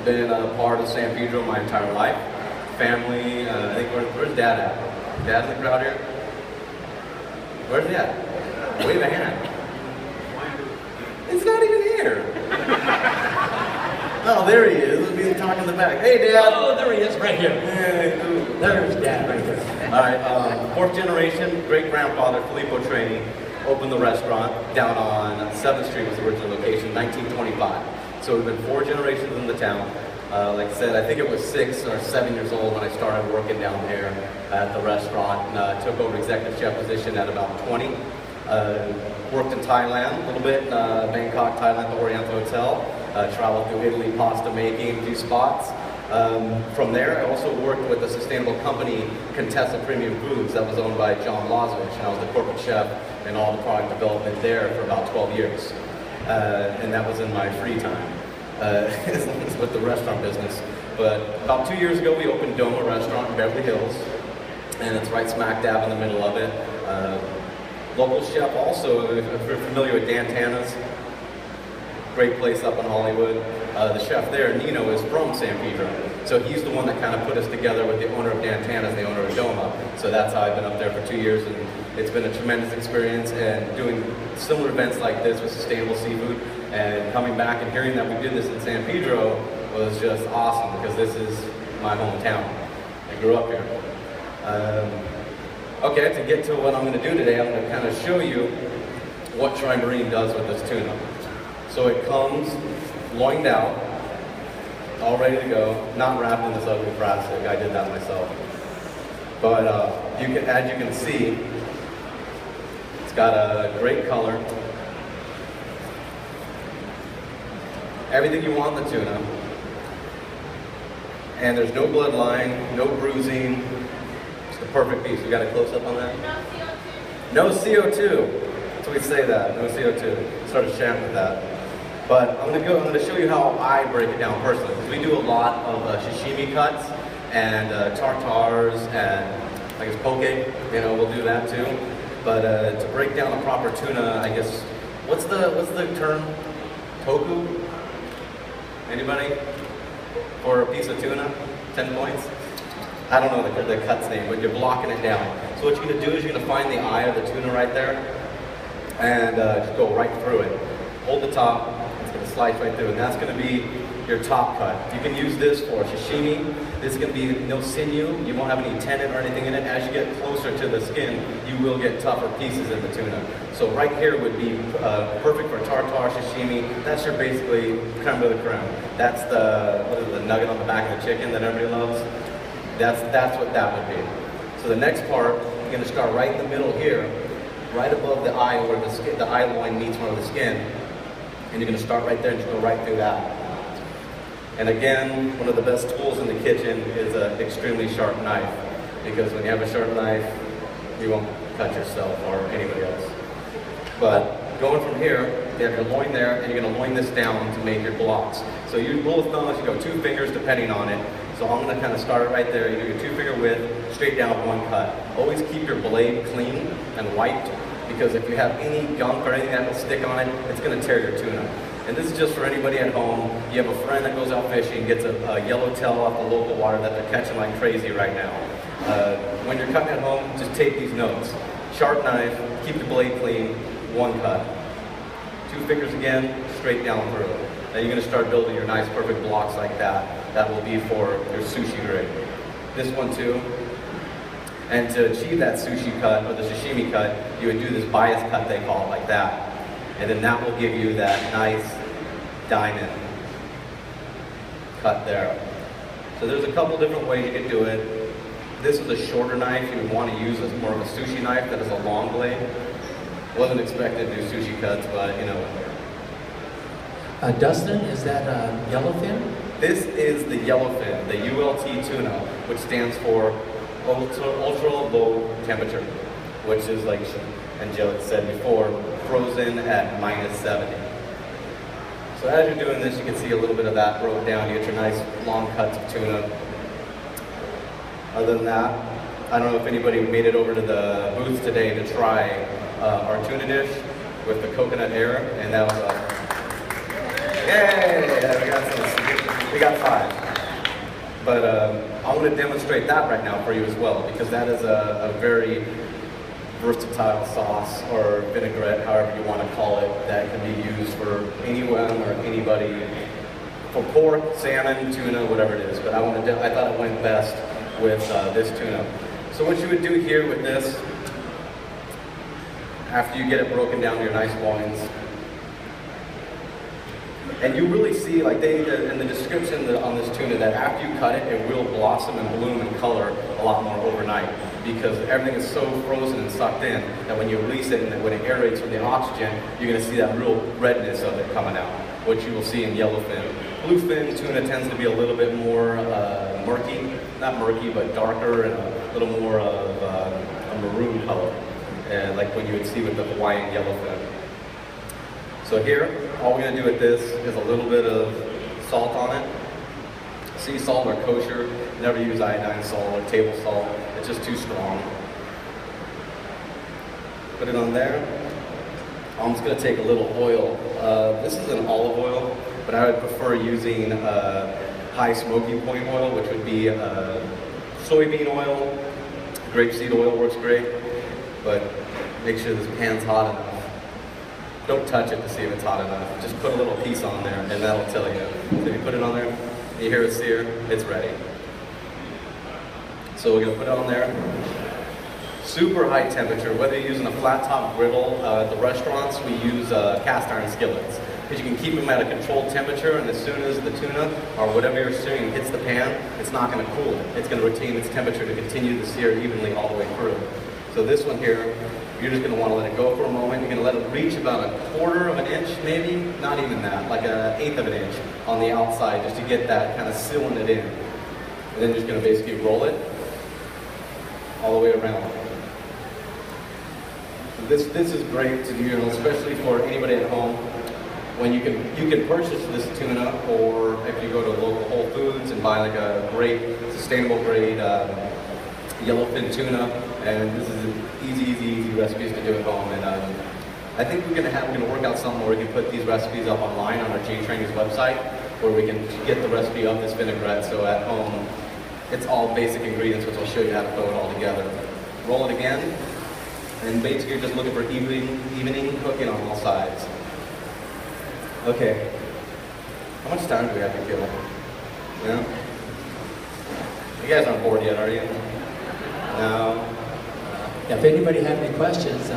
Been a part of San Pedro my entire life. Family, I think, where's Dad at? Dad's in the crowd here? Where's he at? Wave a hand. It's not even here. Oh, there he is. Let's be talking in the back. Hey, Dad. Oh, there he is, right here. Hey, There's Dad right there. all right, fourth generation, great-grandfather Filippo Trani opened the restaurant down on 7th Street was the original location, 1925. So we've been 4 generations in the town. Like I said, I think it was 6 or 7 years old when I started working down there at the restaurant, and took over executive chef position at about 20. Worked in Thailand a little bit, Bangkok, Thailand, the Oriental Hotel. Traveled through Italy, pasta making, a few spots. From there, I also worked with a sustainable company, Contessa Premium Foods, that was owned by John Lozovich, and I was the corporate chef and all the product development there for about 12 years. And that was in my free time with the restaurant business. But about 2 years ago, we opened Doma restaurant in Beverly Hills, and it's right smack dab in the middle of it. Local chef also, if you're familiar with Dan Tana's, great place up in Hollywood. The chef there, Nino, is from San Pedro. So he's the one that kind of put us together with the owner of Dan Tana's, the owner of Doma. So that's how I've been up there for 2 years, and it's been a tremendous experience. And doing similar events like this with sustainable seafood, and coming back and hearing that we did this in San Pedro was just awesome, because this is my hometown. I grew up here. Okay, to get to what I'm going to do today, I'm going to kind of show you what Tri-Marine does with this tuna. So it comes loined out, all ready to go, not wrapped in this ugly plastic. I did that myself. But as you can see, it's got a great color. Everything you want in the tuna. And there's no bloodline, no bruising. It's the perfect piece. We got a close up on that? No CO2. That's what we say that, no CO2. Started chanting with that. But I'm going to show you how I break it down personally, because we do a lot of sashimi cuts and tartars and I guess poke. You know, we'll do that too. But to break down a proper tuna, I guess what's the term? Toku? Anybody? For a piece of tuna? 10 points? I don't know the cut's name, but you're blocking it down. So what you're going to do is you're going to find the eye of the tuna right there and just go right through it. Hold the top. Slice right through, and that's going to be your top cut. You can use this for sashimi. This is going to be no sinew. You won't have any tendon or anything in it. As you get closer to the skin, you will get tougher pieces in the tuna. So right here would be perfect for tartar, sashimi. That's your basically creme de la creme. That's the nugget on the back of the chicken that everybody loves. That's what that would be. So the next part, you're going to start right in the middle here, right above the eye where the eye line meets one of the skin. And you're going to start right there and just go right through that. And again, one of the best tools in the kitchen is an extremely sharp knife, because when you have a sharp knife, you won't cut yourself or anybody else. But going from here, you have your loin there, and you're going to loin this down to make your blocks. So you rule of thumb is you go 2 fingers depending on it. So I'm going to kind of start it right there. You do your 2-finger width, straight down with 1 cut. Always keep your blade clean and wiped, because if you have any gunk or anything that will stick on it, it's going to tear your tuna. And this is just for anybody at home. You have a friend that goes out fishing, gets a yellowtail off the local water that they're catching like crazy right now. When you're cutting at home, just take these notes. Sharp knife, keep the blade clean, 1 cut. 2 fingers again, straight down through. Then you're going to start building your nice perfect blocks like that. That will be for your sushi grade. This one too. And to achieve that sushi cut, or the sashimi cut, you would do this bias cut, they call it, like that. And then that will give you that nice diamond cut there. So there's a couple different ways you can do it. This is a shorter knife you would want to use as more of a sushi knife that is a long blade. Wasn't expected to do sushi cuts, but you know. Dustin, is that yellowfin? This is the yellowfin, the ULT tuna, which stands for ultra low temperature, which is, like Angelica said before, frozen at -70. So as you're doing this, you can see a little bit of that broke down. You get your nice long cuts of tuna. Other than that, I don't know if anybody made it over to the booth today to try our tuna dish with the coconut air, and that was yay! We got some got 5. But I want to demonstrate that right now for you as well, because that is a very versatile sauce or vinaigrette, however you want to call it, that can be used for anyone or anybody, for pork, salmon, tuna, whatever it is. But I thought it went best with this tuna. So what you would do here with this, after you get it broken down to your nice loins, and you really see, like in the description on this tuna, that after you cut it, it will blossom and bloom and color a lot more overnight, because everything is so frozen and sucked in that when you release it and when it aerates from the oxygen, you're going to see that real redness of it coming out, which you will see in yellowfin. Bluefin tuna tends to be a little bit more murky, not murky, but darker and a little more of a maroon color, like what you would see with the Hawaiian yellowfin. So here, all we're going to do with this is a little bit of salt on it. Sea salt or kosher. Never use iodine salt or table salt. It's just too strong. Put it on there. I'm just going to take a little oil. This is an olive oil, but I would prefer using high smoky point oil, which would be soybean oil. Grapeseed oil works great, but make sure this pan's hot enough. Don't touch it to see if it's hot enough. Just put a little piece on there and that'll tell you. So if you put it on there, you hear it sear, it's ready. So we're gonna put it on there. Super high temperature, whether you're using a flat top griddle, at the restaurants we use cast iron skillets. Because you can keep them at a controlled temperature, and as soon as the tuna or whatever you're searing hits the pan, it's not gonna cool it. It's gonna retain its temperature to continue to sear evenly all the way through. So this one here, you're just going to want to let it go for a moment. You're going to let it reach about 1/4 of an inch, maybe, not even that, like 1/8 of an inch on the outside, just to get that kind of sealing it in. And then just going to basically roll it all the way around. This is great to do, especially for anybody at home. When you can purchase this tuna, or if you go to local Whole Foods and buy like a great, sustainable grade yellowfin tuna, and this is easy recipes to do at home. And I think we're gonna work out something where we can put these recipes up online on our J-Training's website, where we can get the recipe of this vinaigrette. So at home, it's all basic ingredients, which I'll show you how to throw it all together. Roll it again, and basically you're just looking for evening cooking on all sides. Okay, how much time do we have to kill? Yeah? You guys aren't bored yet, are you? No. If anybody have any questions,